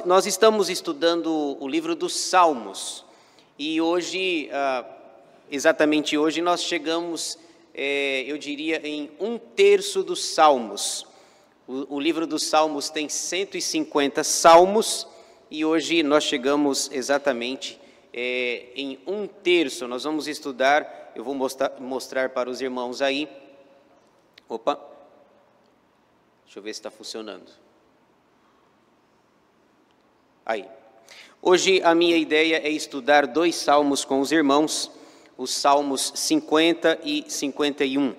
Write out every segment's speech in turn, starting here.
Nós estamos estudando o livro dos Salmos e hoje, exatamente hoje, nós chegamos, eu diria, em 1/3 dos Salmos. O livro dos Salmos tem 150 salmos e hoje nós chegamos exatamente em 1/3. Nós vamos estudar, eu vou mostrar para os irmãos aí. Opa, deixa eu ver se está funcionando. Aí. Hoje a minha ideia é estudar 2 salmos com os irmãos, os salmos 50 e 51.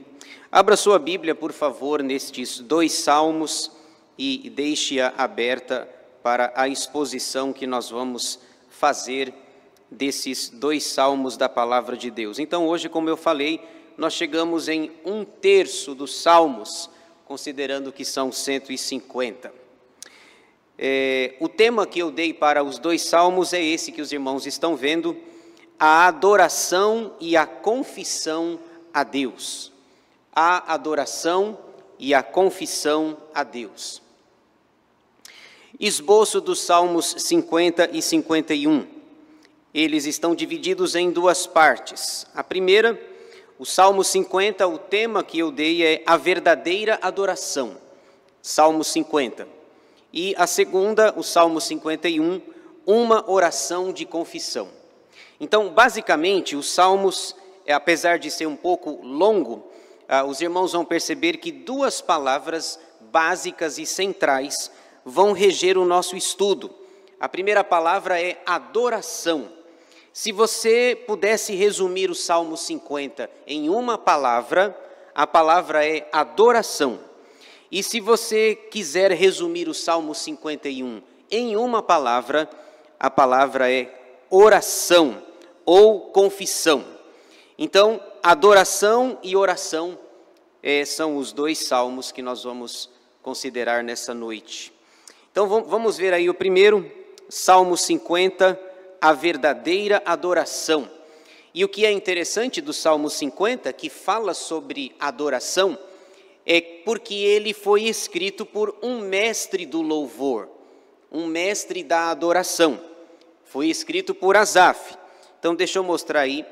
Abra sua Bíblia, por favor, nestes 2 salmos e deixe-a aberta para a exposição que nós vamos fazer desses 2 salmos da Palavra de Deus. Então hoje, como eu falei, nós chegamos em 1/3 dos salmos, considerando que são 150. O tema que eu dei para os 2 salmos é esse que os irmãos estão vendo, a adoração e a confissão a Deus. A adoração e a confissão a Deus. Esboço dos salmos 50 e 51. Eles estão divididos em 2 partes. A primeira, o salmo 50, o tema que eu dei é a verdadeira adoração. Salmo 50. E a segunda, o Salmo 51, uma oração de confissão. Então, basicamente, os salmos, apesar de ser um pouco longo, os irmãos vão perceber que 2 palavras básicas e centrais vão reger o nosso estudo. A primeira palavra é adoração. Se você pudesse resumir o Salmo 50 em uma palavra, a palavra é adoração. E se você quiser resumir o Salmo 51 em uma palavra, a palavra é oração ou confissão. Então, adoração e oração são os 2 salmos que nós vamos considerar nessa noite. Então, vamos ver aí o primeiro, Salmo 50, a verdadeira adoração. E o que é interessante do Salmo 50, que fala sobre adoração, é porque ele foi escrito por um mestre do louvor, um mestre da adoração. Foi escrito por Asaf. Então, deixa eu mostrar aí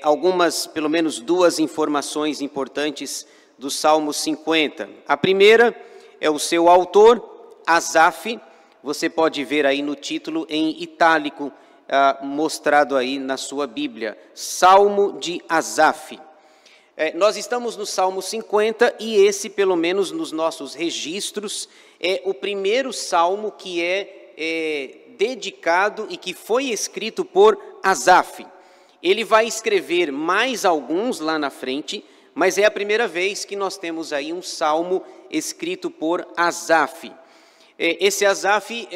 algumas, pelo menos 2 informações importantes do Salmo 50. A primeira é o seu autor, Asaf. Você pode ver aí no título em itálico, mostrado aí na sua Bíblia, Salmo de Asaf. Nós estamos no Salmo 50 e esse, pelo menos nos nossos registros, é o primeiro salmo que é dedicado e que foi escrito por Asaf. Ele vai escrever mais alguns lá na frente, mas é a primeira vez que nós temos aí um salmo escrito por Asaf. Esse Asaf,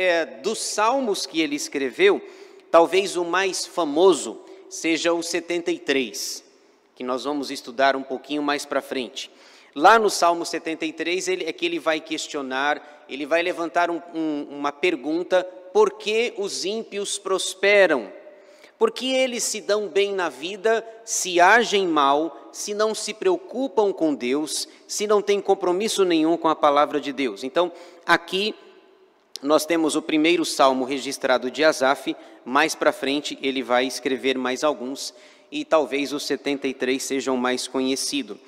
dos salmos que ele escreveu, talvez o mais famoso seja o 73. Que nós vamos estudar um pouquinho mais para frente. Lá no Salmo 73, ele vai questionar, ele vai levantar uma pergunta: por que os ímpios prosperam? Por que eles se dão bem na vida, se agem mal, se não se preocupam com Deus, se não têm compromisso nenhum com a palavra de Deus? Então, aqui nós temos o primeiro salmo registrado de Asaf, mais para frente ele vai escrever mais alguns, e talvez os 73 sejam mais conhecidos.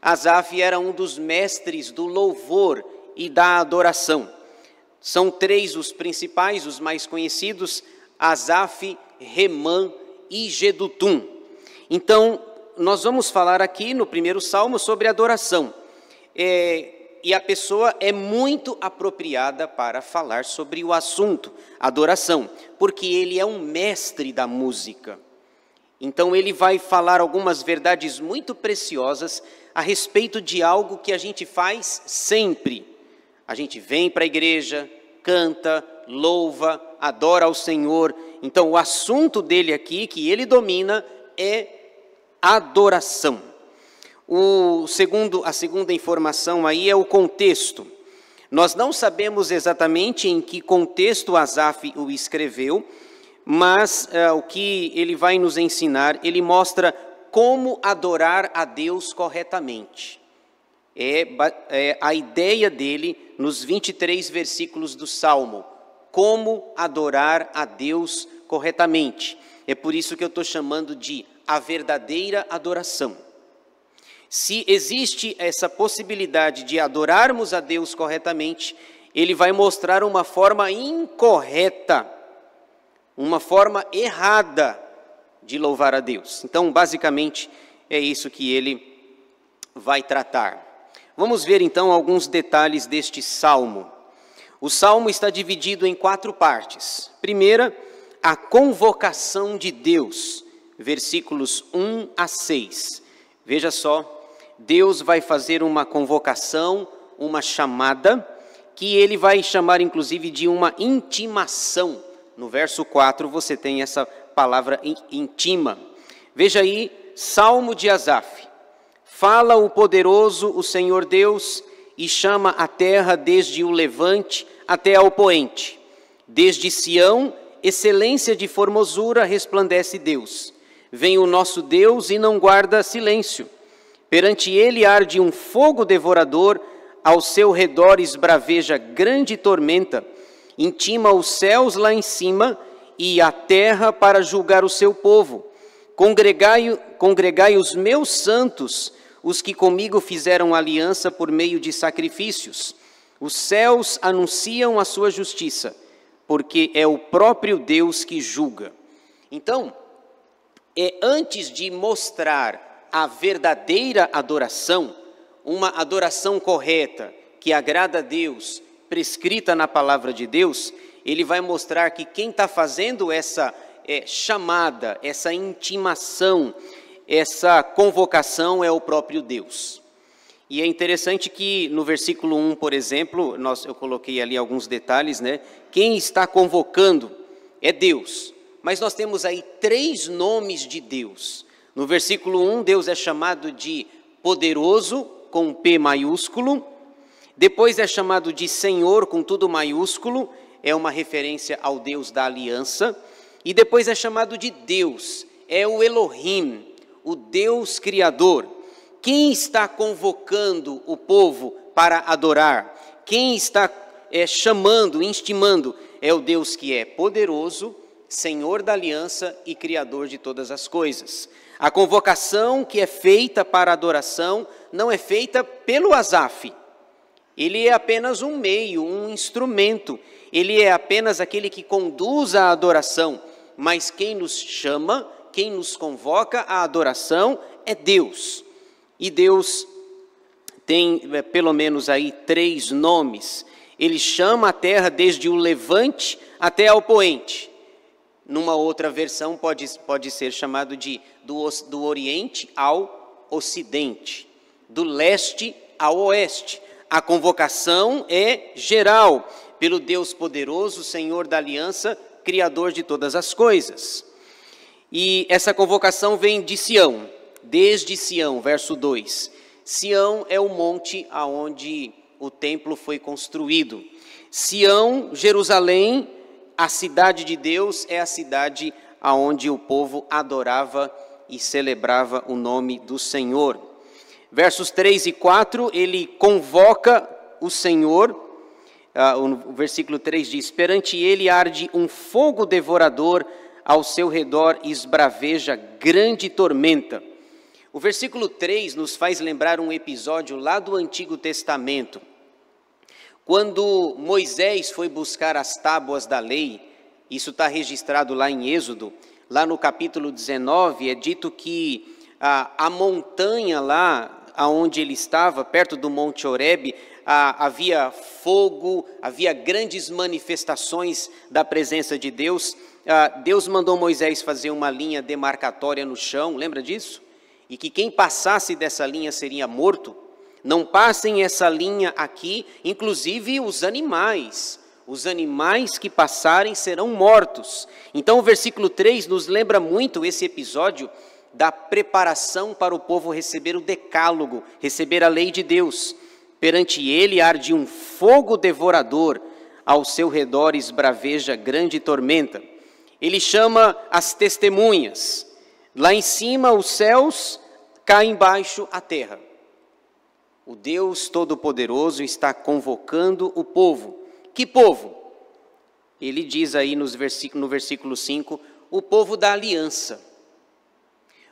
Asaf era um dos mestres do louvor e da adoração. São 3 os principais, os mais conhecidos, Asaf, Remã e Jedutum. Então, nós vamos falar aqui no primeiro salmo sobre adoração. E a pessoa é muito apropriada para falar sobre o assunto, adoração, porque ele é um mestre da música. Então ele vai falar algumas verdades muito preciosas a respeito de algo que a gente faz sempre. A gente vem para a igreja, canta, louva, adora ao Senhor. Então o assunto dele aqui, que ele domina, é adoração. A segunda informação aí é o contexto. Nós não sabemos exatamente em que contexto Asaf o escreveu, mas o que ele vai nos ensinar, ele mostra como adorar a Deus corretamente. É a ideia dele nos 23 versículos do Salmo, como adorar a Deus corretamente. É por isso que eu estou chamando de a verdadeira adoração. Se existe essa possibilidade de adorarmos a Deus corretamente, ele vai mostrar uma forma incorreta, uma forma errada de louvar a Deus. Então, basicamente, é isso que ele vai tratar. Vamos ver, então, alguns detalhes deste salmo. O salmo está dividido em 4 partes. Primeira, a convocação de Deus, versículos 1 a 6. Veja só, Deus vai fazer uma convocação, uma chamada, que ele vai chamar, inclusive, de uma intimação. No verso 4, você tem essa palavra intima. Veja aí, Salmo de Asaf. Fala o poderoso, o Senhor Deus, e chama a terra desde o levante até ao poente. Desde Sião, excelência de formosura, resplandece Deus. Vem o nosso Deus e não guarda silêncio. Perante ele arde um fogo devorador, ao seu redor esbraveja grande tormenta. Intima os céus lá em cima e a terra para julgar o seu povo. Congregai os meus santos, os que comigo fizeram aliança por meio de sacrifícios. Os céus anunciam a sua justiça, porque é o próprio Deus que julga. Então, antes de mostrar a verdadeira adoração, uma adoração correta, que agrada a Deus, prescrita na palavra de Deus, ele vai mostrar que quem está fazendo essa chamada, essa intimação, essa convocação é o próprio Deus. E é interessante que no versículo 1, por exemplo, eu coloquei ali alguns detalhes, né? Quem está convocando é Deus. Mas nós temos aí 3 nomes de Deus. No versículo 1, Deus é chamado de poderoso, com P maiúsculo. Depois é chamado de Senhor, com tudo maiúsculo. É uma referência ao Deus da aliança. E depois é chamado de Deus. É o Elohim, o Deus Criador. Quem está convocando o povo para adorar? Quem está chamando, instimando? É o Deus que é poderoso, Senhor da aliança e Criador de todas as coisas. A convocação que é feita para a adoração não é feita pelo Asaf. Ele é apenas um meio, um instrumento. Ele é apenas aquele que conduz a adoração. Mas quem nos chama, quem nos convoca à adoração é Deus. E Deus tem pelo menos aí 3 nomes. Ele chama a terra desde o levante até ao poente. Numa outra versão pode ser chamado de do oriente ao ocidente, do leste ao oeste. A convocação é geral, pelo Deus poderoso, Senhor da aliança, Criador de todas as coisas. E essa convocação vem de Sião, desde Sião, verso 2. Sião é o monte aonde o templo foi construído. Sião, Jerusalém, a cidade de Deus, é a cidade aonde o povo adorava e celebrava o nome do Senhor. Versos 3 e 4, ele convoca o Senhor. O versículo 3 diz: perante ele arde um fogo devorador, ao seu redor esbraveja grande tormenta. O versículo 3 nos faz lembrar um episódio lá do Antigo Testamento. Quando Moisés foi buscar as tábuas da lei, isso está registrado lá em Êxodo, lá no capítulo 19, é dito que a montanha lá onde ele estava, perto do Monte Horebe, havia fogo, havia grandes manifestações da presença de Deus. Deus mandou Moisés fazer uma linha demarcatória no chão, lembra disso? E que quem passasse dessa linha seria morto. Não passem essa linha aqui, inclusive os animais que passarem serão mortos. Então o versículo 3 nos lembra muito esse episódio da preparação para o povo receber o decálogo, receber a lei de Deus. Perante ele arde um fogo devorador, ao seu redor esbraveja grande tormenta. Ele chama as testemunhas. Lá em cima os céus, cá embaixo a terra. O Deus Todo-Poderoso está convocando o povo. Que povo? Ele diz aí no versículo 5, o povo da aliança.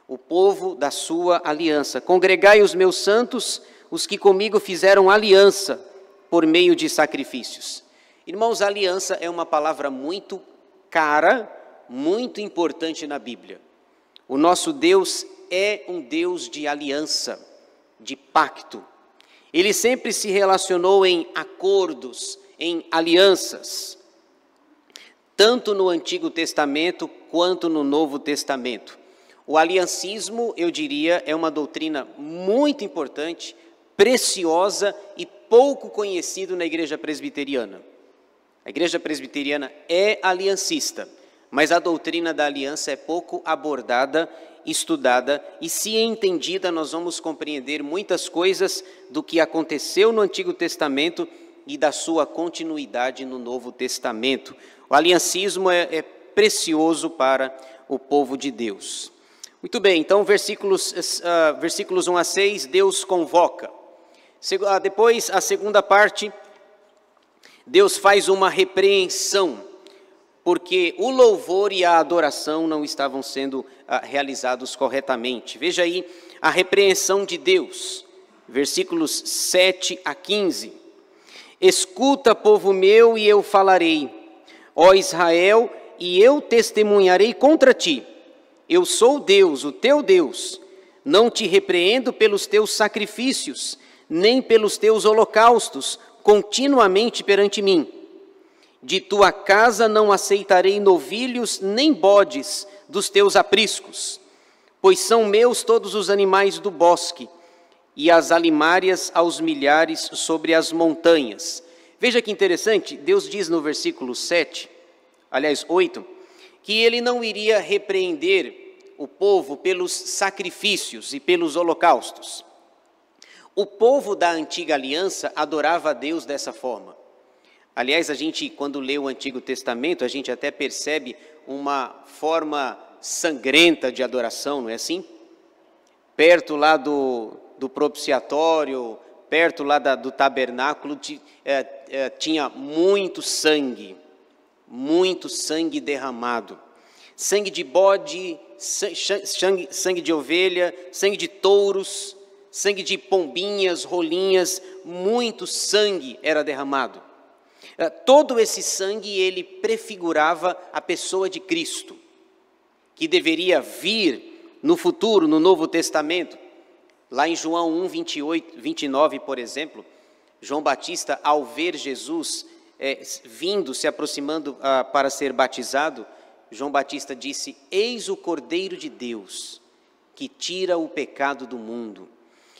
O povo da sua aliança. Congregai os meus santos, os que comigo fizeram aliança por meio de sacrifícios. Irmãos, aliança é uma palavra muito cara, muito importante na Bíblia. O nosso Deus é um Deus de aliança, de pacto. Ele sempre se relacionou em acordos, em alianças, tanto no Antigo Testamento quanto no Novo Testamento. O aliancismo, eu diria, é uma doutrina muito importante, preciosa e pouco conhecida na igreja presbiteriana. A igreja presbiteriana é aliancista, mas a doutrina da aliança é pouco abordada, estudada, e se entendida nós vamos compreender muitas coisas do que aconteceu no Antigo Testamento e da sua continuidade no Novo Testamento. O aliancismo é precioso para o povo de Deus. Muito bem, então versículos 1 a 6, Deus convoca. Depois, a segunda parte, Deus faz uma repreensão, porque o louvor e a adoração não estavam sendo realizados corretamente. Veja aí a repreensão de Deus, versículos 7 a 15. Escuta, povo meu, e eu falarei, ó Israel, e eu testemunharei contra ti. Eu sou Deus, o teu Deus. Não te repreendo pelos teus sacrifícios, nem pelos teus holocaustos, continuamente perante mim. De tua casa não aceitarei novilhos nem bodes dos teus apriscos, pois são meus todos os animais do bosque, e as alimárias aos milhares sobre as montanhas. Veja que interessante, Deus diz no versículo 8, que ele não iria repreender o povo pelos sacrifícios e pelos holocaustos. O povo da antiga aliança adorava a Deus dessa forma. Aliás, a gente, quando lê o Antigo Testamento, a gente até percebe uma forma sangrenta de adoração, não é assim? Perto lá do propiciatório, perto lá do tabernáculo, tinha muito sangue derramado. Sangue de bode, sangue de ovelha, sangue de touros, sangue de pombinhas, rolinhas, muito sangue era derramado. Todo esse sangue, ele prefigurava a pessoa de Cristo, que deveria vir no futuro, no Novo Testamento. Lá em João 1, 28, 29, por exemplo, João Batista, ao ver Jesus vindo, se aproximando para ser batizado, João Batista disse, eis o Cordeiro de Deus, que tira o pecado do mundo.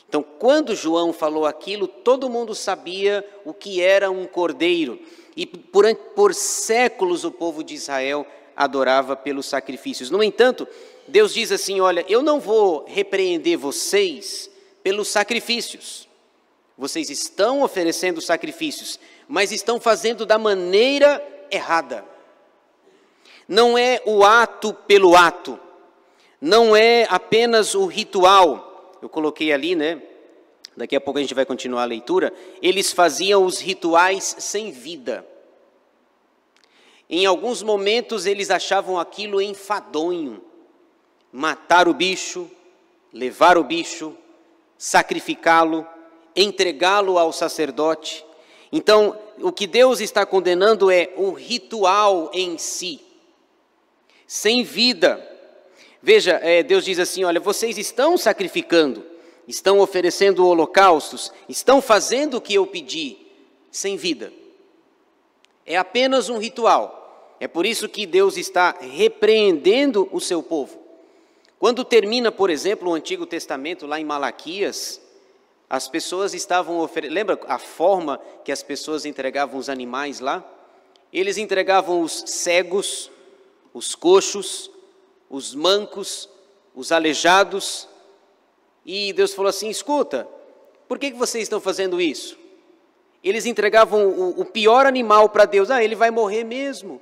Então, quando João falou aquilo, todo mundo sabia o que era um cordeiro. E por séculos o povo de Israel adorava pelos sacrifícios. No entanto, Deus diz assim, olha, eu não vou repreender vocês pelos sacrifícios. Vocês estão oferecendo sacrifícios, mas estão fazendo da maneira errada. Não é o ato pelo ato, não é apenas o ritual. Eu coloquei ali, né? Daqui a pouco a gente vai continuar a leitura. Eles faziam os rituais sem vida. Em alguns momentos eles achavam aquilo enfadonho. Matar o bicho, levar o bicho, sacrificá-lo, entregá-lo ao sacerdote. Então, o que Deus está condenando é o ritual em si, sem vida. Veja, Deus diz assim, olha, vocês estão sacrificando, estão oferecendo holocaustos, estão fazendo o que eu pedi, sem vida. É apenas um ritual. É por isso que Deus está repreendendo o seu povo. Quando termina, por exemplo, o Antigo Testamento, lá em Malaquias, as pessoas estavam oferecendo, lembra a forma que as pessoas entregavam os animais lá? Eles entregavam os cegos, os coxos, os mancos, os aleijados, e Deus falou assim, escuta, por que vocês estão fazendo isso? Eles entregavam o pior animal para Deus, ele vai morrer mesmo.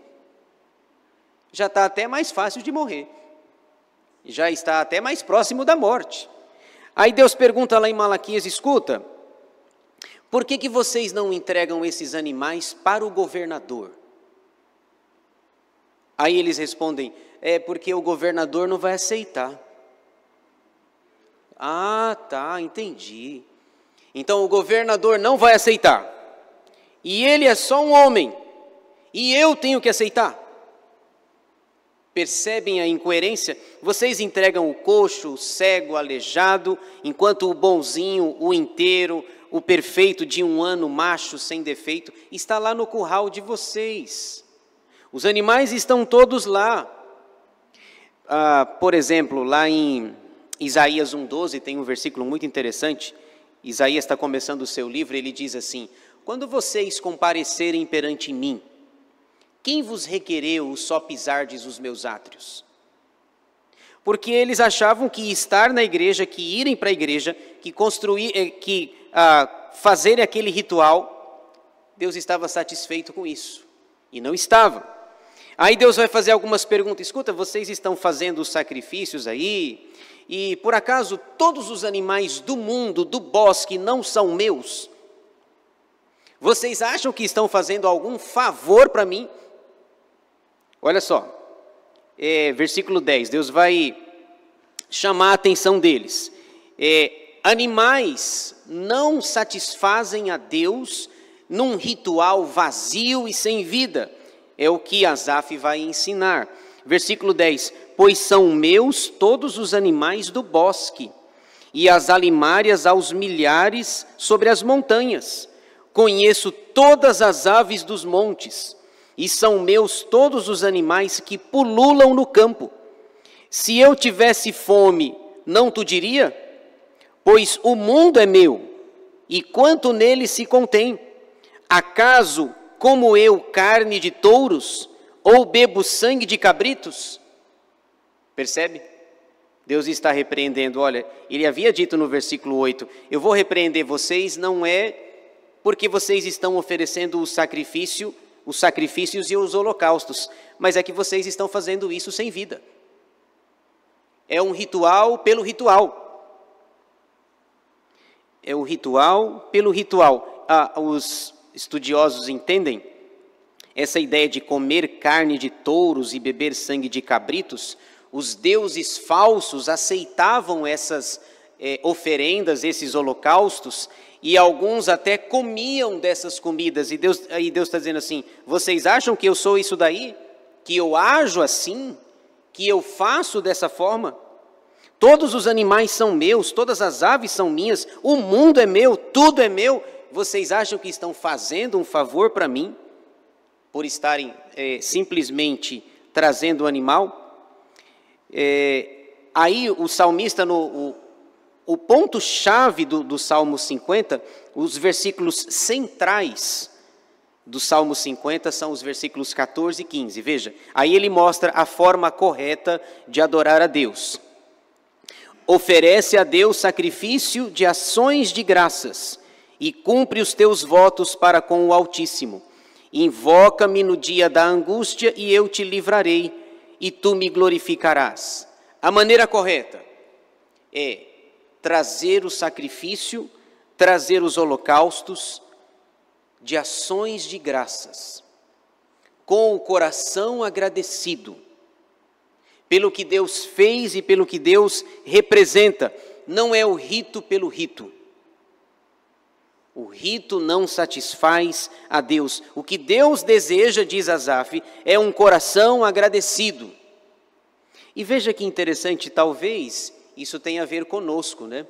já está até mais fácil de morrer, já está até mais próximo da morte. Aí Deus pergunta lá em Malaquias, escuta, por que vocês não entregam esses animais para o governador? Aí eles respondem, porque o governador não vai aceitar. Ah, tá, entendi. Então o governador não vai aceitar. E ele é só um homem. E eu tenho que aceitar. Percebem a incoerência? Vocês entregam o coxo, o cego, o aleijado, enquanto o bonzinho, o inteiro, o perfeito de 1 ano, macho, sem defeito, está lá no curral de vocês. Os animais estão todos lá. Por exemplo, lá em Isaías 1,12 tem um versículo muito interessante. Isaías está começando o seu livro, ele diz assim, quando vocês comparecerem perante mim, quem vos requereu só pisardes os meus átrios? Porque eles achavam que estar na igreja, que irem para a igreja, que fazer aquele ritual, Deus estava satisfeito com isso. E não estava. Aí Deus vai fazer algumas perguntas. Escuta, vocês estão fazendo os sacrifícios aí? E por acaso todos os animais do mundo, do bosque, não são meus? Vocês acham que estão fazendo algum favor para mim? Olha só, versículo 10, Deus vai chamar a atenção deles. Animais não satisfazem a Deus num ritual vazio e sem vida. É o que Asaf vai ensinar. Versículo 10, pois são meus todos os animais do bosque, e as alimárias aos milhares sobre as montanhas. Conheço todas as aves dos montes, e são meus todos os animais que pululam no campo. Se eu tivesse fome, não tu diria? Pois o mundo é meu, e quanto nele se contém. Acaso como eu carne de touros, ou bebo sangue de cabritos? Percebe? Deus está repreendendo, olha, ele havia dito no versículo 8, eu vou repreender vocês, não é porque vocês estão oferecendo os sacrifícios e os holocaustos, mas é que vocês estão fazendo isso sem vida. É um ritual pelo ritual. É o ritual pelo ritual. Os estudiosos entendem essa ideia de comer carne de touros e beber sangue de cabritos. Os deuses falsos aceitavam essas oferendas, esses holocaustos, e alguns até comiam dessas comidas. E Deus está dizendo assim, vocês acham que eu sou isso daí? Que eu ajo assim? Que eu faço dessa forma? Todos os animais são meus, todas as aves são minhas, o mundo é meu, tudo é meu. Vocês acham que estão fazendo um favor para mim? Por estarem simplesmente trazendo o animal? Aí o salmista, o ponto-chave do Salmo 50, os versículos centrais do Salmo 50 são os versículos 14 e 15. Veja, aí ele mostra a forma correta de adorar a Deus. Oferece a Deus sacrifício de ações de graças e cumpre os teus votos para com o Altíssimo. Invoca-me no dia da angústia e eu te livrarei, e tu me glorificarás. A maneira correta é trazer o sacrifício, trazer os holocaustos de ações de graças, com o coração agradecido, pelo que Deus fez e pelo que Deus representa. Não é o rito pelo rito. O rito não satisfaz a Deus. O que Deus deseja, diz Asaf, é um coração agradecido. E veja que interessante, talvez isso tenha a ver conosco, né?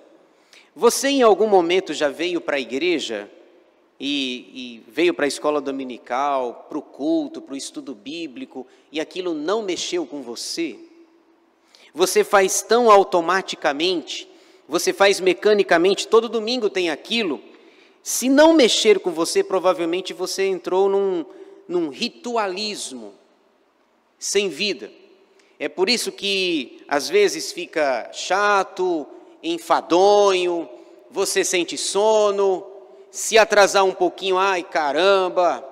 Você em algum momento já veio para a igreja e veio para a escola dominical, para o culto, para o estudo bíblico, e aquilo não mexeu com você? Você faz tão automaticamente, você faz mecanicamente, todo domingo tem aquilo. Se não mexer com você, provavelmente você entrou num ritualismo sem vida. É por isso que às vezes fica chato, enfadonho, você sente sono, se atrasar um pouquinho, ai caramba,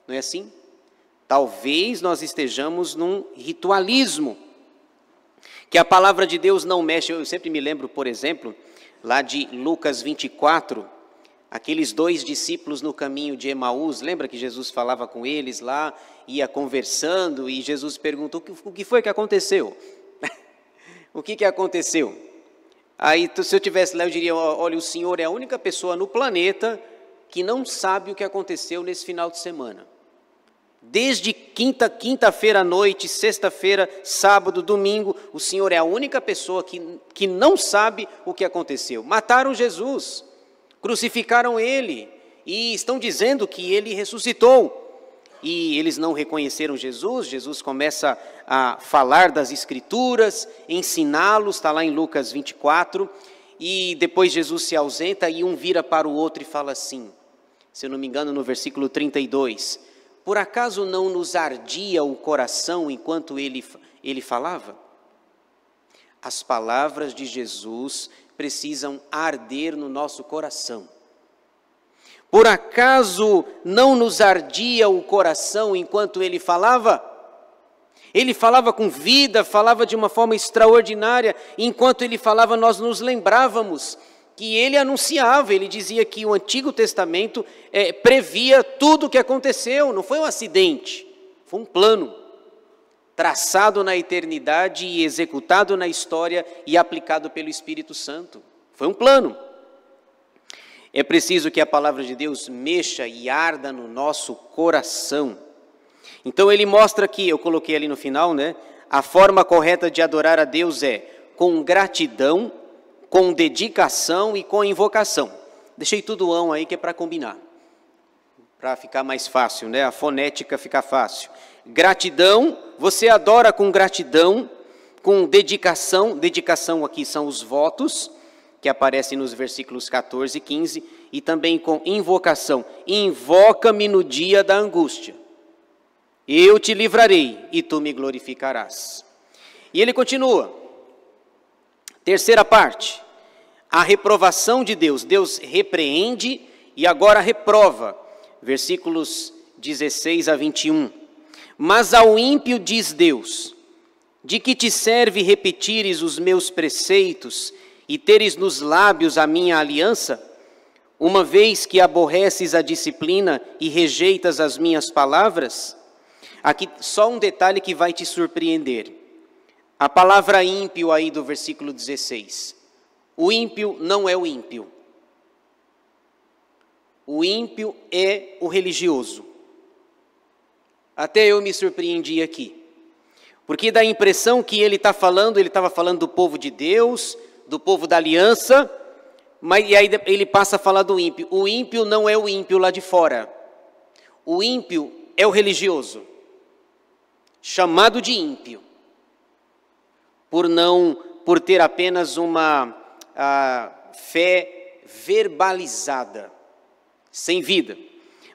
não é assim? Talvez nós estejamos num ritualismo, que a palavra de Deus não mexe. Eu sempre me lembro, por exemplo, lá de Lucas 24, aqueles 2 discípulos no caminho de Emaús, lembra que Jesus falava com eles lá, ia conversando, e Jesus perguntou, o que foi que aconteceu? O que aconteceu? Aí, se eu estivesse lá, eu diria, olha, o Senhor é a única pessoa no planeta que não sabe o que aconteceu nesse final de semana. Desde quinta-feira à noite, sexta-feira, sábado, domingo, o Senhor é a única pessoa que não sabe o que aconteceu. Mataram Jesus, crucificaram Ele e estão dizendo que Ele ressuscitou. E eles não reconheceram Jesus. Jesus começa a falar das Escrituras, ensiná-los, está lá em Lucas 24, e depois Jesus se ausenta e um vira para o outro e fala assim, se eu não me engano no versículo 32, por acaso não nos ardia o coração enquanto ele falava? As palavras de Jesus precisam arder no nosso coração. Por acaso não nos ardia o coração enquanto ele falava? Ele falava com vida, falava de uma forma extraordinária. Enquanto ele falava, nós nos lembrávamos que ele anunciava, ele dizia que o Antigo Testamento previa tudo o que aconteceu. Não foi um acidente, foi um plano traçado na eternidade e executado na história e aplicado pelo Espírito Santo. Foi um plano. É preciso que a palavra de Deus mexa e arda no nosso coração. Então ele mostra aqui, eu coloquei ali no final, né? A forma correta de adorar a Deus é com gratidão, com dedicação e com invocação. Deixei tudo aí que é para combinar, para ficar mais fácil, né? A fonética fica fácil. Gratidão, você adora com gratidão, com dedicação. Dedicação aqui são os votos, que aparecem nos versículos 14 e 15, e também com invocação. Invoca-me no dia da angústia. Eu te livrarei e tu me glorificarás. E ele continua. Terceira parte, a reprovação de Deus. Deus repreende e agora reprova. Versículos 16 a 21. Mas ao ímpio diz Deus, de que te serve repetires os meus preceitos e teres nos lábios a minha aliança, uma vez que aborreces a disciplina e rejeitas as minhas palavras? Aqui só um detalhe que vai te surpreender. A palavra ímpio aí do versículo 16. O ímpio não é o ímpio. O ímpio é o religioso. Até eu me surpreendi aqui. Porque dá a impressão que ele estava falando do povo de Deus, do povo da aliança, mas e aí ele passa a falar do ímpio. O ímpio não é o ímpio lá de fora. O ímpio é o religioso, chamado de ímpio, por ter apenas uma fé verbalizada, sem vida.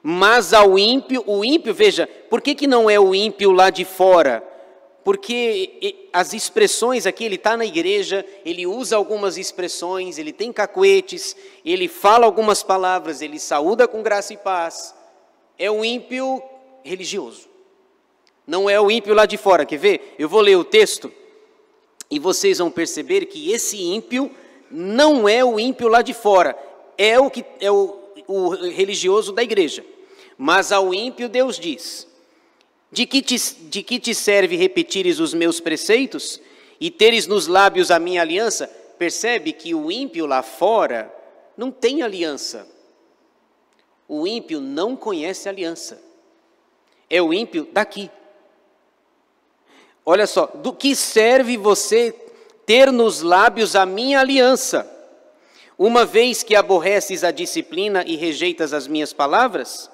Mas ao ímpio, o ímpio, veja, por que não é o ímpio lá de fora? Porque as expressões aqui, ele está na igreja, ele usa algumas expressões, ele tem cacuetes, ele fala algumas palavras, ele saúda com graça e paz. É um ímpio religioso. Não é o ímpio lá de fora. Quer ver? Eu vou ler o texto e vocês vão perceber que esse ímpio não é o ímpio lá de fora. É o religioso da igreja. Mas ao ímpio Deus diz: De que te serve repetires os meus preceitos e teres nos lábios a minha aliança? Percebe que o ímpio lá fora não tem aliança. O ímpio não conhece aliança. É o ímpio daqui. Olha só, do que serve você ter nos lábios a minha aliança, uma vez que aborreces a disciplina e rejeitas as minhas palavras?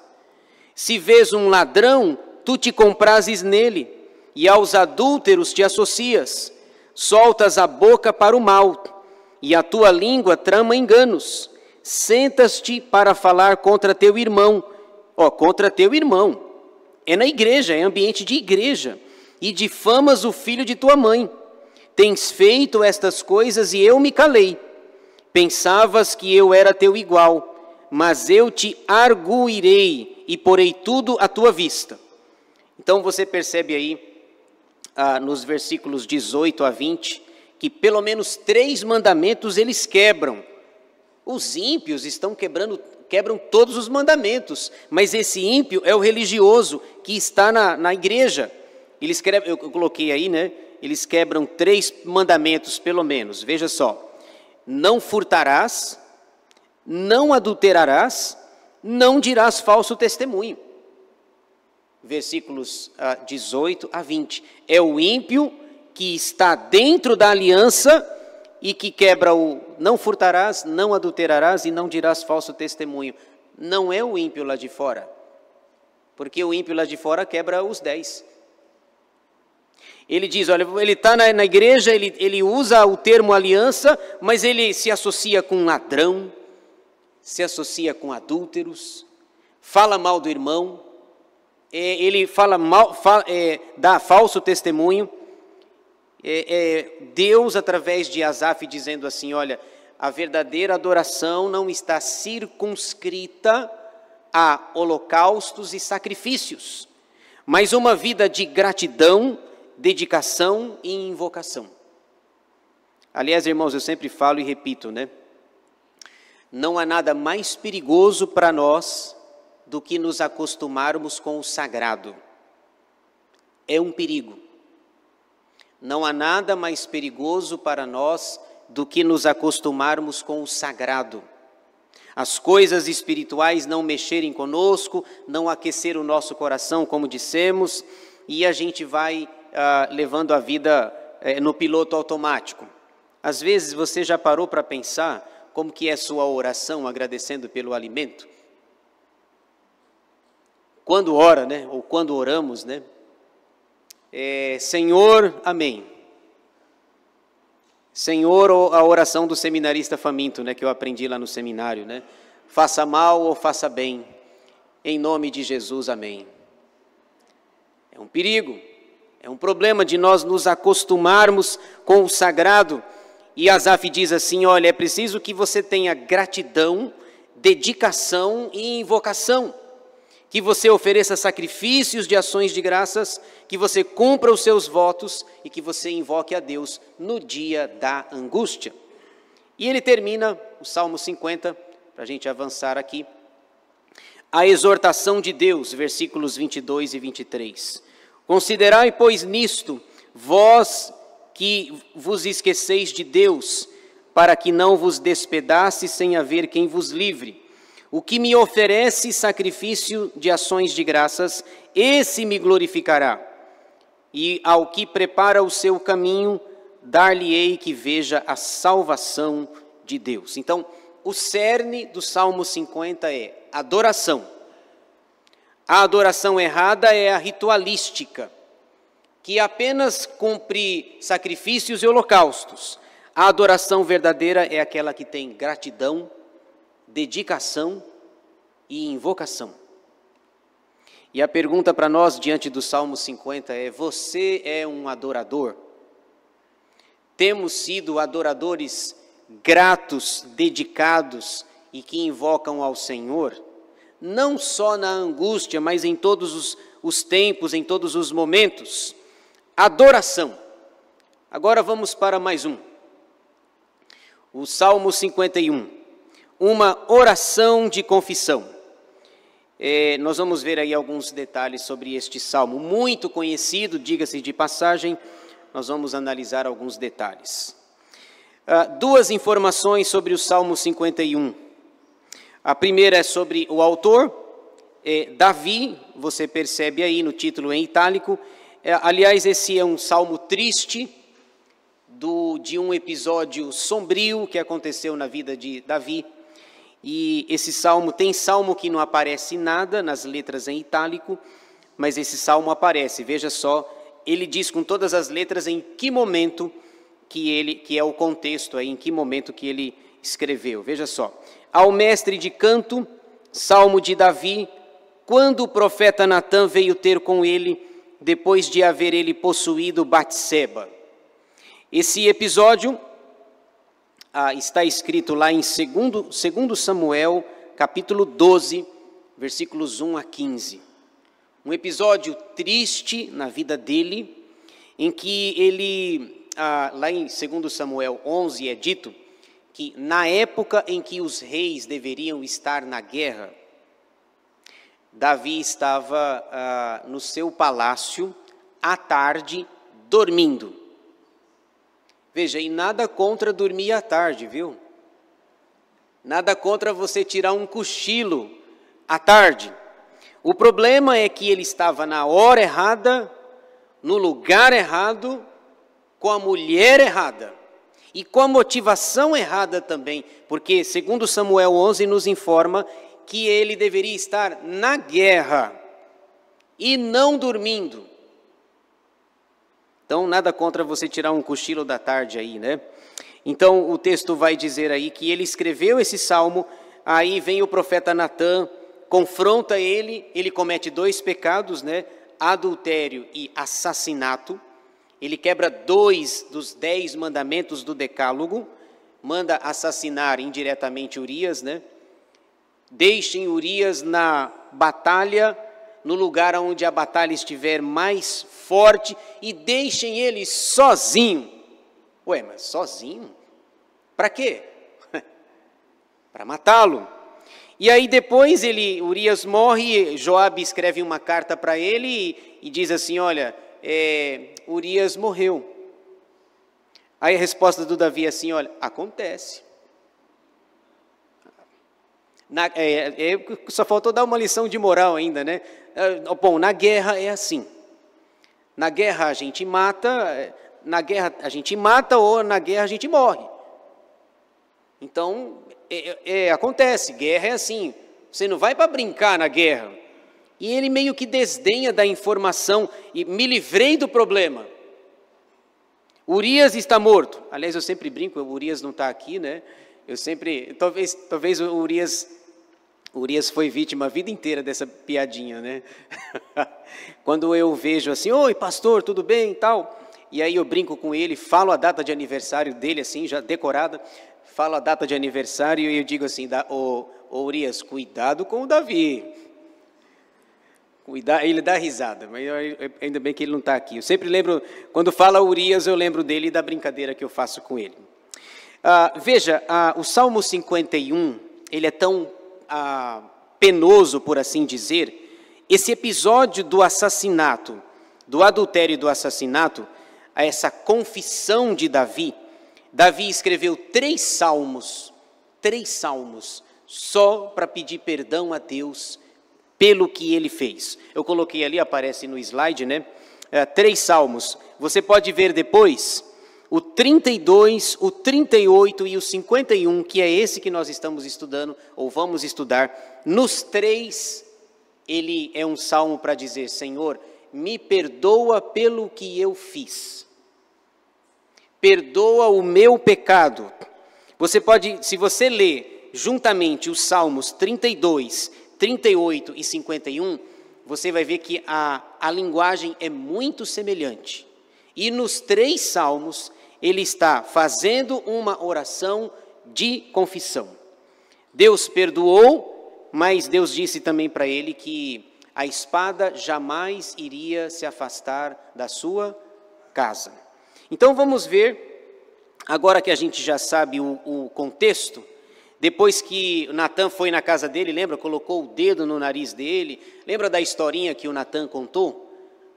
Se vês um ladrão, tu te comprases nele, e aos adúlteros te associas. Soltas a boca para o mal, e a tua língua trama enganos. Sentas-te para falar contra teu irmão. Contra teu irmão. É na igreja, é ambiente de igreja. E difamas o filho de tua mãe. Tens feito estas coisas e eu me calei. Pensavas que eu era teu igual, mas eu te arguirei e porei tudo à tua vista. Então você percebe aí, nos versículos 18 a 20, que pelo menos 3 mandamentos eles quebram. Os ímpios quebram todos os mandamentos, mas esse ímpio é o religioso que está na igreja. Eu coloquei aí, né? Eles quebram 3 mandamentos pelo menos, veja só. Não furtarás, não adulterarás, não dirás falso testemunho. Versículos 18 a 20. É o ímpio que está dentro da aliança e que quebra o não furtarás, não adulterarás e não dirás falso testemunho. Não é o ímpio lá de fora, porque o ímpio lá de fora quebra os 10. Ele diz, olha, ele está na igreja, ele usa o termo aliança, mas ele se associa com ladrão, se associa com adúlteros, fala mal do irmão, ele fala mal, dá falso testemunho. Deus, através de Asaf, dizendo assim, olha, a verdadeira adoração não está circunscrita a holocaustos e sacrifícios, mas uma vida de gratidão, dedicação e invocação. Aliás, irmãos, eu sempre falo e repito, né? Não há nada mais perigoso para nós do que nos acostumarmos com o sagrado. É um perigo. Não há nada mais perigoso para nós do que nos acostumarmos com o sagrado. As coisas espirituais não mexerem conosco, não aquecer o nosso coração, como dissemos, e a gente vai levando a vida no piloto automático. Às vezes você já parou para pensar como que é sua oração agradecendo pelo alimento? Quando ora, né? Ou quando oramos, né? Senhor, amém. Senhor, a oração do seminarista faminto, né? Que eu aprendi lá no seminário, né? Faça mal ou faça bem, em nome de Jesus, amém. É um perigo. É um problema de nós nos acostumarmos com o sagrado. E Asaf diz assim, olha, é preciso que você tenha gratidão, dedicação e invocação. Que você ofereça sacrifícios de ações de graças, que você cumpra os seus votos e que você invoque a Deus no dia da angústia. E ele termina o Salmo 50, para a gente avançar aqui, a exortação de Deus, versículos 22 e 23. Considerai, pois, nisto, vós que vos esqueceis de Deus, para que não vos despedace sem haver quem vos livre. O que me oferece sacrifício de ações de graças, esse me glorificará. E ao que prepara o seu caminho, dar-lhe-ei que veja a salvação de Deus. Então, o cerne do Salmo 50 é adoração. A adoração errada é a ritualística, que apenas cumpre sacrifícios e holocaustos. A adoração verdadeira é aquela que tem gratidão, dedicação e invocação. E a pergunta para nós diante do Salmo 50 é: você é um adorador? Temos sido adoradores gratos, dedicados e que invocam ao Senhor? Não só na angústia, mas em todos os tempos, em todos os momentos. Adoração. Agora vamos para mais um. O Salmo 51. Uma oração de confissão. Nós vamos ver aí alguns detalhes sobre este salmo, muito conhecido, diga-se de passagem, nós vamos analisar alguns detalhes. 2 informações sobre o Salmo 51. A primeira é sobre o autor, Davi, você percebe aí no título em itálico. Aliás, esse é um salmo triste, de um episódio sombrio que aconteceu na vida de Davi. E esse salmo, tem salmo que não aparece nada nas letras em itálico, mas esse salmo aparece, veja só, ele diz com todas as letras em que momento que é o contexto aí, em que momento que ele escreveu, veja só. Ao mestre de canto, salmo de Davi, quando o profeta Natã veio ter com ele, depois de haver ele possuído Batseba. Esse episódio está escrito lá em 2 Samuel, capítulo 12, versículos 1 a 15. Um episódio triste na vida dele, em que ele, lá em 2 Samuel 11, é dito que na época em que os reis deveriam estar na guerra, Davi estava no seu palácio, à tarde, dormindo. Veja, e nada contra dormir à tarde, viu? Nada contra você tirar um cochilo à tarde. O problema é que ele estava na hora errada, no lugar errado, com a mulher errada. E com a motivação errada também, porque segundo Samuel 11 nos informa que ele deveria estar na guerra e não dormindo. Então, nada contra você tirar um cochilo da tarde aí, né? Então, o texto vai dizer aí que ele escreveu esse salmo, aí vem o profeta Natã, confronta ele comete 2 pecados, né? Adultério e assassinato. Ele quebra 2 dos 10 mandamentos do Decálogo, manda assassinar indiretamente Urias, né? Deixem Urias na batalha, no lugar onde a batalha estiver mais forte, e deixem ele sozinho. Ué, mas sozinho? Para quê? Para matá-lo. E aí depois Urias morre, Joabe escreve uma carta para ele e diz assim, olha, Urias morreu. Aí a resposta do Davi é assim, olha, acontece. Só faltou dar uma lição de moral ainda, né? Bom, na guerra é assim. Na guerra a gente mata, ou na guerra a gente morre. Então, acontece, guerra é assim. Você não vai para brincar na guerra. E ele meio que desdenha da informação e me livrei do problema. Urias está morto. Aliás, eu sempre brinco, o Urias não está aqui, né? Talvez o Urias foi vítima a vida inteira dessa piadinha, né? Quando eu vejo assim, oi pastor, tudo bem e tal, e aí eu brinco com ele, falo a data de aniversário dele assim, já decorada, falo a data de aniversário e eu digo assim, Urias, cuidado com o Davi. Ele dá risada, mas ainda bem que ele não está aqui. Eu sempre lembro, quando fala Urias, eu lembro dele e da brincadeira que eu faço com ele. Veja, o Salmo 51, ele é tão penoso, por assim dizer. Esse episódio do assassinato, do adultério e do assassinato, essa confissão de Davi. Davi escreveu 3 salmos, só para pedir perdão a Deus pelo que ele fez. Eu coloquei ali, aparece no slide, né? 3 salmos. Você pode ver depois o 32, o 38 e o 51, que é esse que nós estamos estudando, ou vamos estudar. Nos 3, ele é um salmo para dizer, Senhor, me perdoa pelo que eu fiz. Perdoa o meu pecado. Você pode, se você ler juntamente os salmos 32, 38 e 51, você vai ver que a linguagem é muito semelhante. E nos 3 salmos, ele está fazendo uma oração de confissão. Deus perdoou, mas Deus disse também para ele que a espada jamais iria se afastar da sua casa. Então vamos ver, agora que a gente já sabe o contexto, depois que Natã foi na casa dele, lembra? Colocou o dedo no nariz dele. Lembra da historinha que o Natã contou?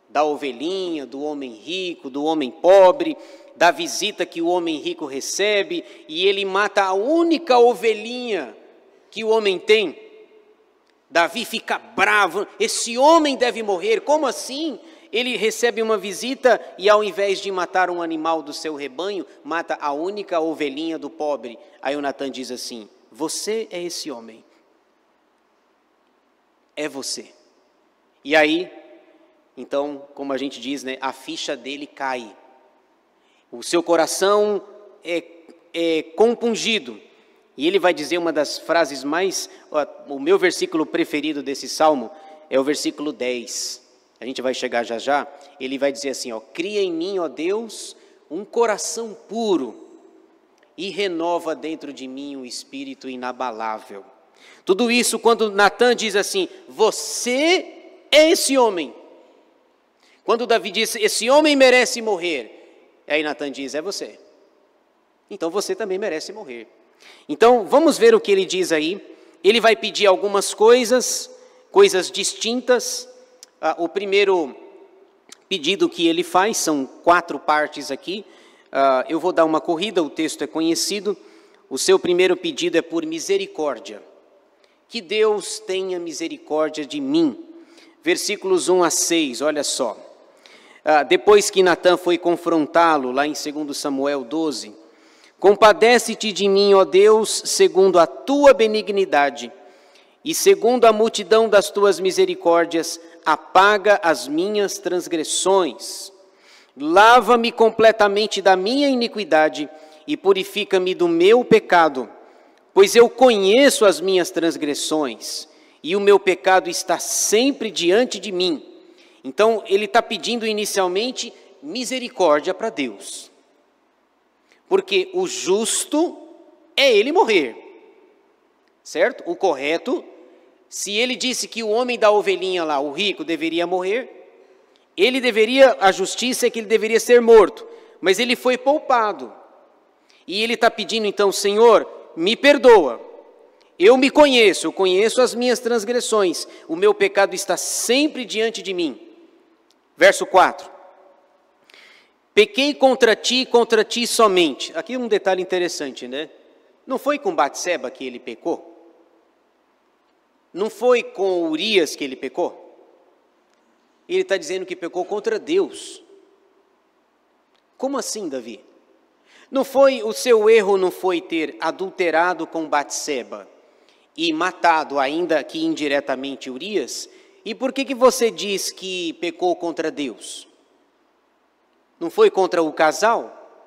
Da ovelhinha, do homem rico, do homem pobre, da visita que o homem rico recebe, e ele mata a única ovelhinha que o homem tem. Davi fica bravo, esse homem deve morrer, como assim? Ele recebe uma visita e ao invés de matar um animal do seu rebanho, mata a única ovelhinha do pobre. Aí o Natã diz assim, você é esse homem. É você. E aí, então, como a gente diz, né, a ficha dele cai. O seu coração é compungido. E ele vai dizer uma das frases mais... o meu versículo preferido desse salmo é o versículo 10. A gente vai chegar já já. Ele vai dizer assim, cria em mim, ó Deus, um coração puro e renova dentro de mim um espírito inabalável. Tudo isso quando Natã diz assim, você é esse homem. Quando Davi disse, esse homem merece morrer, aí Natan diz, é você. Então você também merece morrer. Então vamos ver o que ele diz aí. Ele vai pedir algumas coisas distintas. O primeiro pedido que ele faz, são 4 partes aqui. Eu vou dar uma corrida, o texto é conhecido. O seu primeiro pedido é por misericórdia. Que Deus tenha misericórdia de mim. Versículos 1 a 6, olha só. Depois que Natan foi confrontá-lo, lá em 2 Samuel 12, compadece-te de mim, ó Deus, segundo a tua benignidade, e segundo a multidão das tuas misericórdias, apaga as minhas transgressões. Lava-me completamente da minha iniquidade e purifica-me do meu pecado, pois eu conheço as minhas transgressões, e o meu pecado está sempre diante de mim. Então, ele está pedindo inicialmente misericórdia para Deus. Porque o justo é ele morrer. Certo? O correto, se ele disse que o homem da ovelhinha lá, o rico, deveria morrer, a justiça é que ele deveria ser morto. Mas ele foi poupado. E ele está pedindo então, Senhor, me perdoa. Eu me conheço, eu conheço as minhas transgressões. O meu pecado está sempre diante de mim. Verso 4. Pequei contra ti somente. Aqui um detalhe interessante, né? Não foi com Batseba que ele pecou? Não foi com Urias que ele pecou? Ele está dizendo que pecou contra Deus. Como assim, Davi? O seu erro não foi ter adulterado com Batseba e matado, ainda que indiretamente, Urias? E por que você diz que pecou contra Deus? Não foi contra o casal?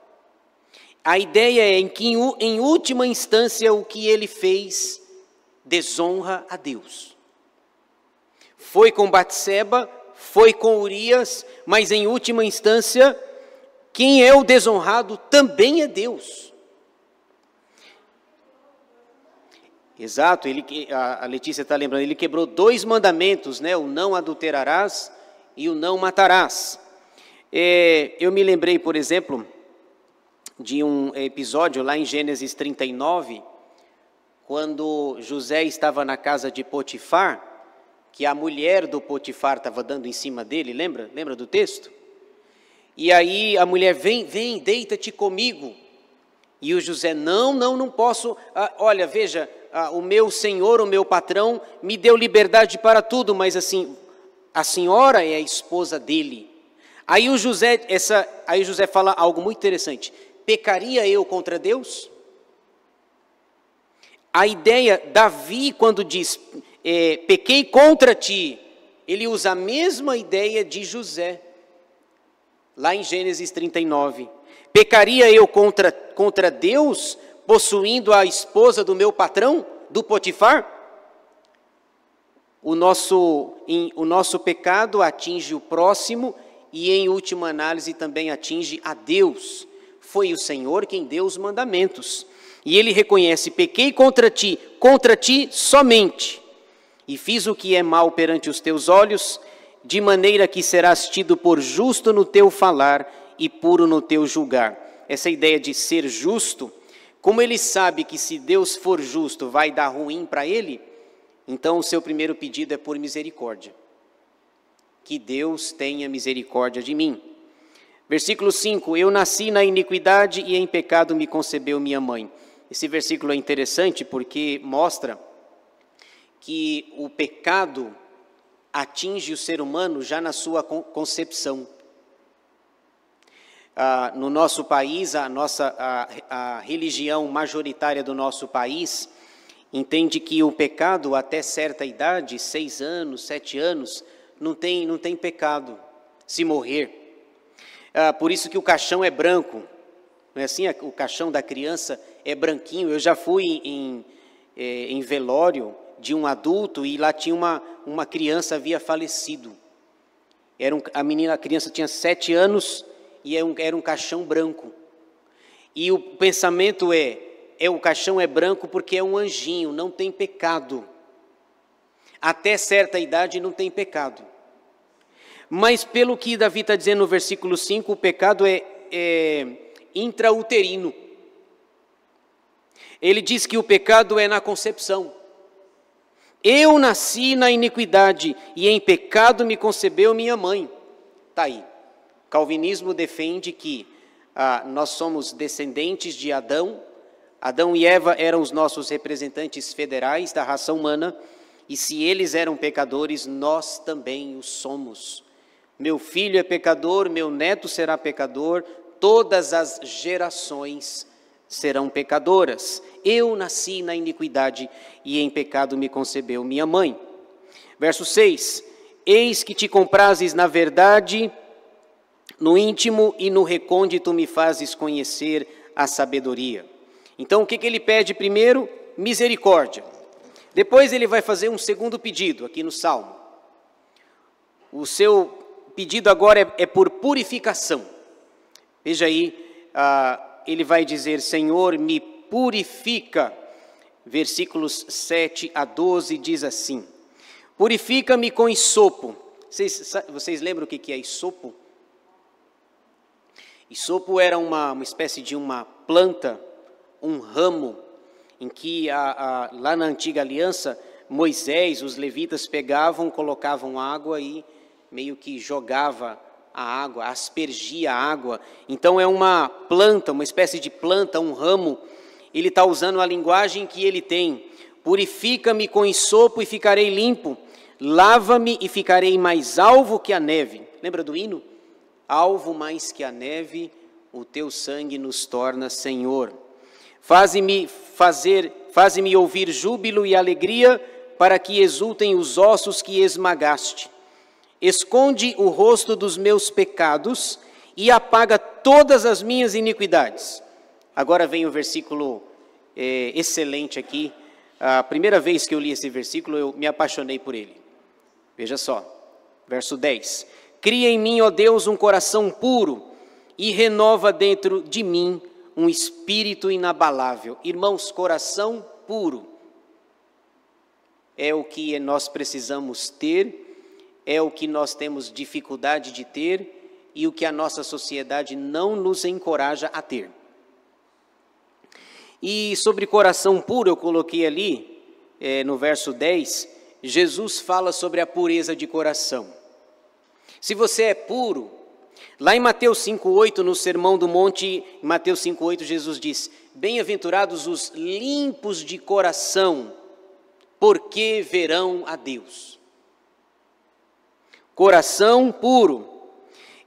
A ideia é que, em última instância, o que ele fez desonra a Deus. Foi com Batseba, foi com Urias, mas em última instância, quem é o desonrado também é Deus. Exato, a Letícia está lembrando, ele quebrou 2 mandamentos, né? O não adulterarás e o não matarás. Eu me lembrei, por exemplo, de um episódio lá em Gênesis 39, quando José estava na casa de Potifar, que a mulher do Potifar estava dando em cima dele, lembra? Lembra do texto? E aí a mulher, vem, deita-te comigo. E o José, não posso, olha, veja, o meu senhor, o meu patrão, me deu liberdade para tudo, mas assim, a senhora é a esposa dele. Aí o José fala algo muito interessante, pecaria eu contra Deus? A ideia, Davi quando diz, pequei contra ti, ele usa a mesma ideia de José, lá em Gênesis 39. Pecaria eu contra Deus, possuindo a esposa do meu patrão, do Potifar? O nosso pecado atinge o próximo e, em última análise, também atinge a Deus. Foi o Senhor quem deu os mandamentos. E ele reconhece, pequei contra ti somente, e fiz o que é mal perante os teus olhos, de maneira que serás tido por justo no teu falar e puro no teu julgar. Essa ideia de ser justo, como ele sabe que se Deus for justo vai dar ruim para ele, então o seu primeiro pedido é por misericórdia. Que Deus tenha misericórdia de mim. Versículo 5, eu nasci na iniquidade e em pecado me concebeu minha mãe. Esse versículo é interessante porque mostra que o pecado atinge o ser humano já na sua concepção. No nosso país, a religião majoritária do nosso país entende que o pecado até certa idade, 6 anos, 7 anos, não tem pecado se morrer. Por isso que o caixão é branco, não é assim? O caixão da criança é branquinho. Eu já fui em velório de um adulto e lá tinha uma criança havia falecido. A criança tinha 7 anos e era um caixão branco. E o pensamento o caixão é branco porque é um anjinho, não tem pecado. Até certa idade não tem pecado. Mas pelo que Davi está dizendo no versículo 5, o pecado é intrauterino. Ele diz que o pecado é na concepção. Eu nasci na iniquidade e em pecado me concebeu minha mãe. Está aí. O calvinismo defende que nós somos descendentes de Adão. Adão e Eva eram os nossos representantes federais da raça humana. E se eles eram pecadores, nós também o somos. Meu filho é pecador, meu neto será pecador, todas as gerações serão pecadoras. Eu nasci na iniquidade e em pecado me concebeu minha mãe. Verso 6, eis que te comprases na verdade, no íntimo e no recôndito me fazes conhecer a sabedoria. Então o que ele pede primeiro? Misericórdia. Depois ele vai fazer um segundo pedido aqui no Salmo. O seu pedido agora é por purificação. Veja aí, ele vai dizer, Senhor, me purifica. Versículos 7 a 12 diz assim, purifica-me com hisopo. Vocês lembram o que é hisopo? Hisopo era uma espécie de uma planta, um ramo, em que lá na antiga aliança, Moisés, os levitas pegavam, colocavam água e meio que jogava a água, aspergia a água. Então é uma planta, uma espécie de planta, um ramo. Ele está usando a linguagem que ele tem. Purifica-me com hisopo e ficarei limpo. Lava-me e ficarei mais alvo que a neve. Lembra do hino? Alvo mais que a neve, o teu sangue nos torna, Senhor. Faze-me ouvir júbilo e alegria, para que exultem os ossos que esmagaste. Esconde o rosto dos meus pecados e apaga todas as minhas iniquidades. Agora vem o versículo excelente aqui. A primeira vez que eu li esse versículo, eu me apaixonei por ele. Veja só, verso 10. Cria em mim, ó Deus, um coração puro e renova dentro de mim um espírito inabalável. Irmãos, coração puro é o que nós precisamos ter, é o que nós temos dificuldade de ter e o que a nossa sociedade não nos encoraja a ter. E sobre coração puro, eu coloquei ali, no verso 10, Jesus fala sobre a pureza de coração. Se você é puro, lá em Mateus 5,8, no Sermão do Monte, em Mateus 5,8, Jesus diz, bem-aventurados os limpos de coração, porque verão a Deus. Coração puro.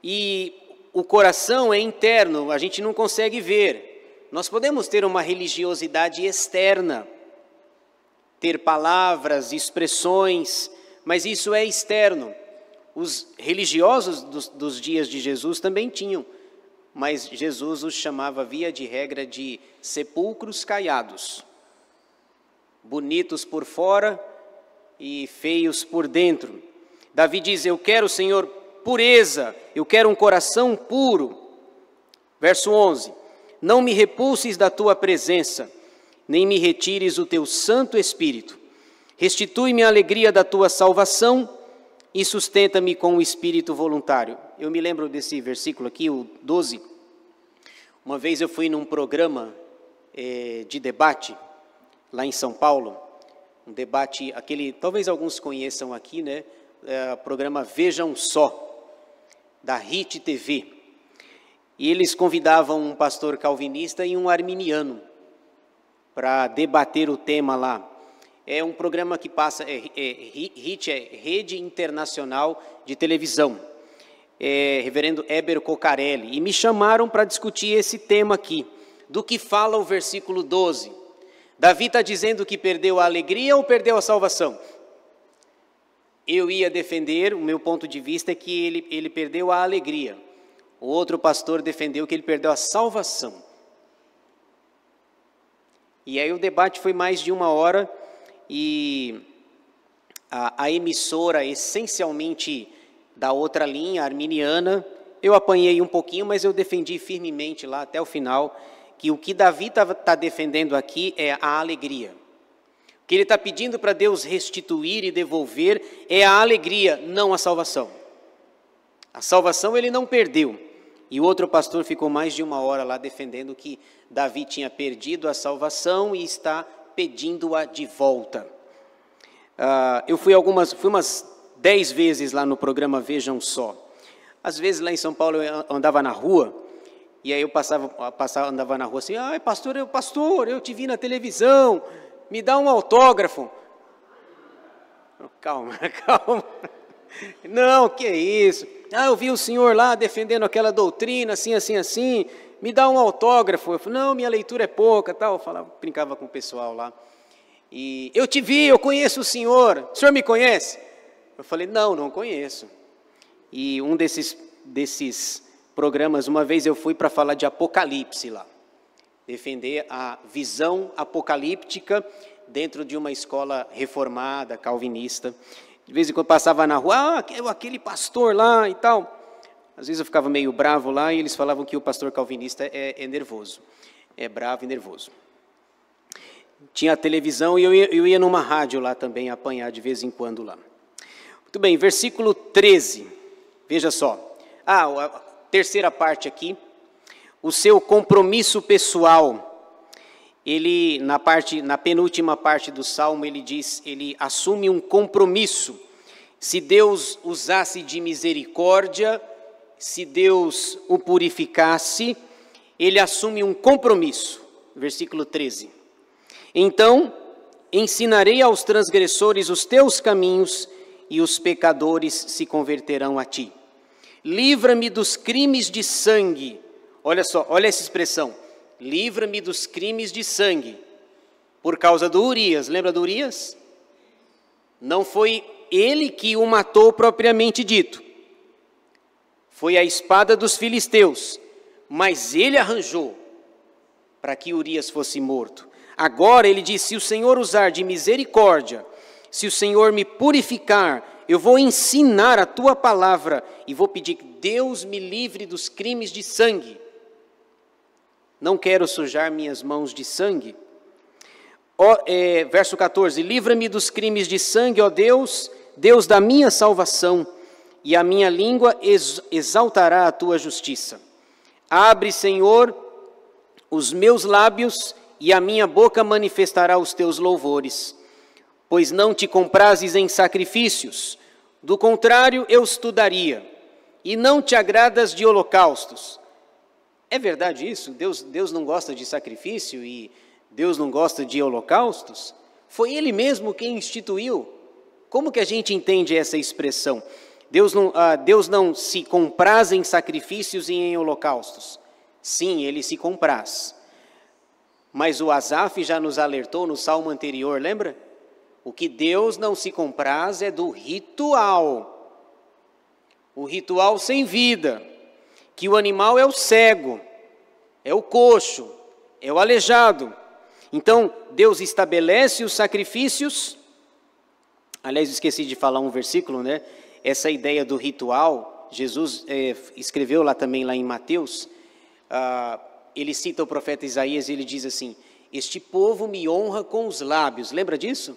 E o coração é interno, a gente não consegue ver. Nós podemos ter uma religiosidade externa, ter palavras, expressões, mas isso é externo. Os religiosos dos dias de Jesus também tinham, mas Jesus os chamava, via de regra, de sepulcros caiados. Bonitos por fora e feios por dentro. Davi diz, eu quero, Senhor, pureza, eu quero um coração puro. Verso 11, não me repulses da tua presença, nem me retires o teu Santo Espírito. Restitui-me a alegria da tua salvação e sustenta-me com o espírito voluntário. Eu me lembro desse versículo aqui, o 12. Uma vez eu fui num programa de debate, lá em São Paulo, um debate, aquele, talvez alguns conheçam aqui, né? Programa Vejam Só, da RIT TV. E eles convidavam um pastor calvinista e um arminiano para debater o tema lá. É um programa que passa, RIT é Rede Internacional de Televisão, reverendo Heber Cocarelli, e me chamaram para discutir esse tema aqui, do que fala o versículo 12. Davi está dizendo que perdeu a alegria ou perdeu a salvação? Eu ia defender, o meu ponto de vista é que ele perdeu a alegria. O outro pastor defendeu que ele perdeu a salvação. E aí o debate foi mais de 1 hora e a emissora, essencialmente da outra linha, arminiana, eu apanhei um pouquinho, mas eu defendi firmemente lá até o final, que o que Davi está defendendo aqui é a alegria. O que ele está pedindo para Deus restituir e devolver é a alegria, não a salvação. A salvação ele não perdeu. E o outro pastor ficou mais de 1 hora lá defendendo que Davi tinha perdido a salvação e está pedindo-a de volta. Eu fui umas 10 vezes lá no programa Vejam Só. Às vezes lá em São Paulo eu andava na rua, e aí eu andava na rua assim, pastor, eu te vi na televisão, me dá um autógrafo. Calma. Não, que isso? Eu vi o senhor lá defendendo aquela doutrina, assim, me dá um autógrafo. Eu falei, não, minha leitura é pouca, tal. Eu brincava com o pessoal lá. E eu te vi, eu conheço o senhor me conhece? Eu falei, não conheço. E um desses programas, uma vez eu fui para falar de Apocalipse lá, defender a visão apocalíptica dentro de uma escola reformada, calvinista. De vez em quando passava na rua, aquele pastor lá e tal. Às vezes eu ficava meio bravo lá e eles falavam que o pastor calvinista é nervoso, é bravo e nervoso. Tinha a televisão e eu ia numa rádio lá também apanhar de vez em quando lá. Muito bem, versículo 13, veja só. A terceira parte aqui, o seu compromisso pessoal. Ele, na penúltima parte do Salmo, ele assume um compromisso. Se Deus usasse de misericórdia, se Deus o purificasse, ele assume um compromisso. Versículo 13. Então, ensinarei aos transgressores os teus caminhos, e os pecadores se converterão a ti. Livra-me dos crimes de sangue. Olha só, olha essa expressão. Livra-me dos crimes de sangue, por causa do Urias. Lembra do Urias? Não foi ele que o matou propriamente dito. Foi a espada dos filisteus, mas ele arranjou para que Urias fosse morto. Agora ele diz, se o Senhor usar de misericórdia, se o Senhor me purificar, eu vou ensinar a tua palavra e vou pedir que Deus me livre dos crimes de sangue. Não quero sujar minhas mãos de sangue. Verso 14, livra-me dos crimes de sangue, ó Deus, Deus da minha salvação, e a minha língua exaltará a tua justiça. Abre, Senhor, os meus lábios, e a minha boca manifestará os teus louvores. Pois não te comprazes em sacrifícios, do contrário eu estudaria, e não te agradas de holocaustos. É verdade isso? Deus não gosta de sacrifício e Deus não gosta de holocaustos? Foi Ele mesmo quem instituiu. Como que a gente entende essa expressão? Deus não se compraz em sacrifícios e em holocaustos. Sim, Ele se compraz. Mas o Asaf já nos alertou no salmo anterior, lembra? O que Deus não se compraz é do ritual. O ritual sem vida. Que o animal é o cego, é o coxo, é o aleijado. Então, Deus estabelece os sacrifícios. Aliás, esqueci de falar um versículo, né? Essa ideia do ritual, Jesus escreveu lá também, lá em Mateus, ele cita o profeta Isaías e ele diz assim, este povo me honra com os lábios. Lembra disso?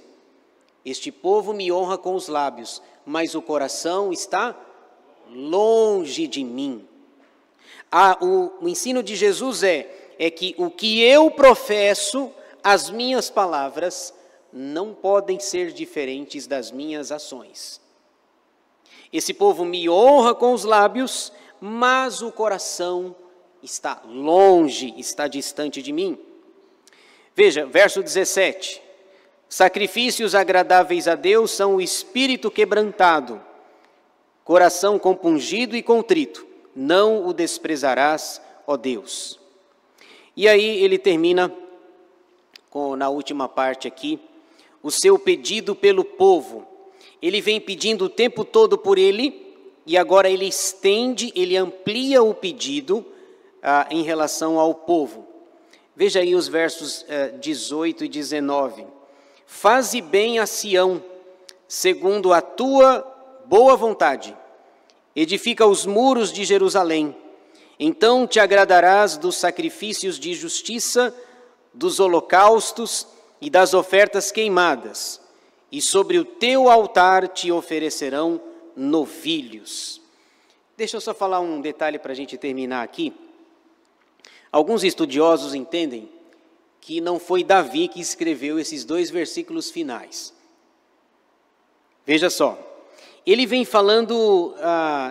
Este povo me honra com os lábios, mas o coração está longe de mim. O ensino de Jesus é que o que eu professo, as minhas palavras, não podem ser diferentes das minhas ações. Esse povo me honra com os lábios, mas o coração está longe, está distante de mim. Veja, verso 17. Sacrifícios agradáveis a Deus são o espírito quebrantado, coração compungido e contrito. Não o desprezarás, ó Deus. E aí ele termina, na última parte aqui, o seu pedido pelo povo. Ele vem pedindo o tempo todo por ele, e agora ele ele amplia o pedido em relação ao povo. Veja aí os versos 18 e 19. Faze bem a Sião, segundo a tua boa vontade. Edifica os muros de Jerusalém. Então te agradarás dos sacrifícios de justiça, dos holocaustos e das ofertas queimadas. E sobre o teu altar te oferecerão novilhos. Deixa eu só falar um detalhe para a gente terminar aqui. Alguns estudiosos entendem que não foi Davi que escreveu esses 2 versículos finais. Veja só, ele vem falando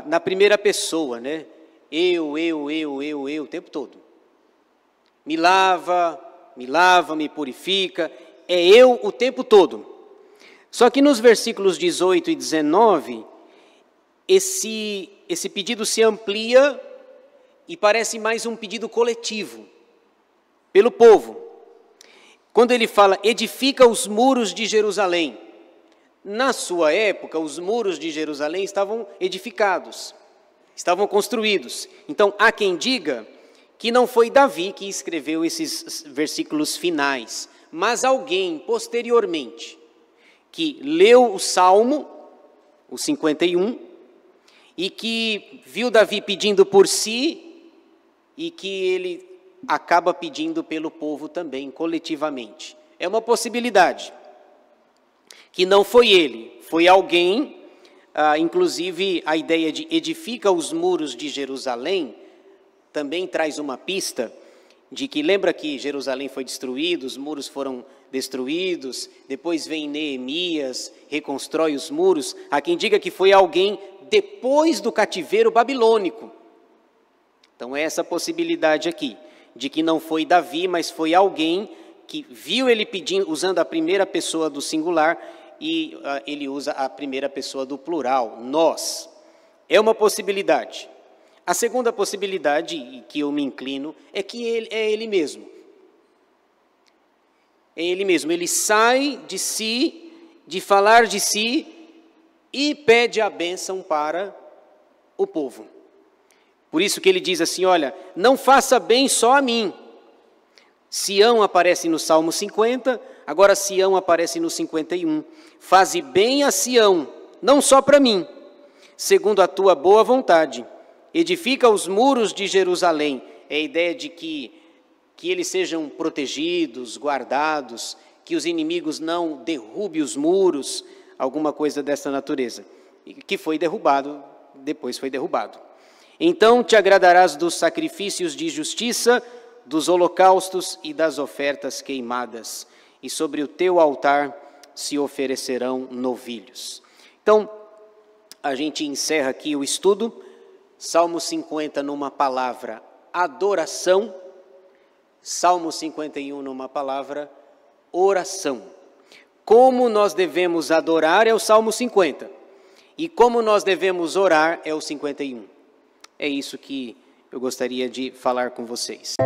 na primeira pessoa, né? Eu, o tempo todo. Me lava, me purifica, é eu o tempo todo. Só que nos versículos 18 e 19, esse pedido se amplia e parece mais um pedido coletivo, pelo povo. Quando ele fala, edifica os muros de Jerusalém. Na sua época, os muros de Jerusalém estavam edificados, estavam construídos. Então, há quem diga que não foi Davi que escreveu esses versículos finais, mas alguém posteriormente, que leu o Salmo, o 51, e que viu Davi pedindo por si, e que ele acaba pedindo pelo povo também, coletivamente. É uma possibilidade, que não foi ele, foi alguém, inclusive a ideia de edifica os muros de Jerusalém, também traz uma pista de que, lembra que Jerusalém foi destruído, os muros foram destruídos, depois vem Neemias, reconstrói os muros. Há quem diga que foi alguém depois do cativeiro babilônico. Então é essa possibilidade aqui, de que não foi Davi, mas foi alguém que viu ele pedindo, usando a primeira pessoa do singular, e ele usa a primeira pessoa do plural, nós. É uma possibilidade. A segunda possibilidade, e que eu me inclino, é que é ele mesmo. É ele mesmo, ele sai de si, de falar de si, e pede a bênção para o povo. Por isso que ele diz assim, olha, não faça bem só a mim. Sião aparece no Salmo 50, agora Sião aparece no 51. Faze bem a Sião, não só para mim, segundo a tua boa vontade. Edifica os muros de Jerusalém. É a ideia de que eles sejam protegidos, guardados, que os inimigos não derrubem os muros, alguma coisa dessa natureza. Que foi derrubado, depois foi derrubado. Então te agradarás dos sacrifícios de justiça, dos holocaustos e das ofertas queimadas, e sobre o teu altar se oferecerão novilhos. Então, a gente encerra aqui o estudo, Salmo 50 numa palavra adoração, Salmo 51 numa palavra oração. Como nós devemos adorar é o Salmo 50, e como nós devemos orar é o 51. É isso que eu gostaria de falar com vocês.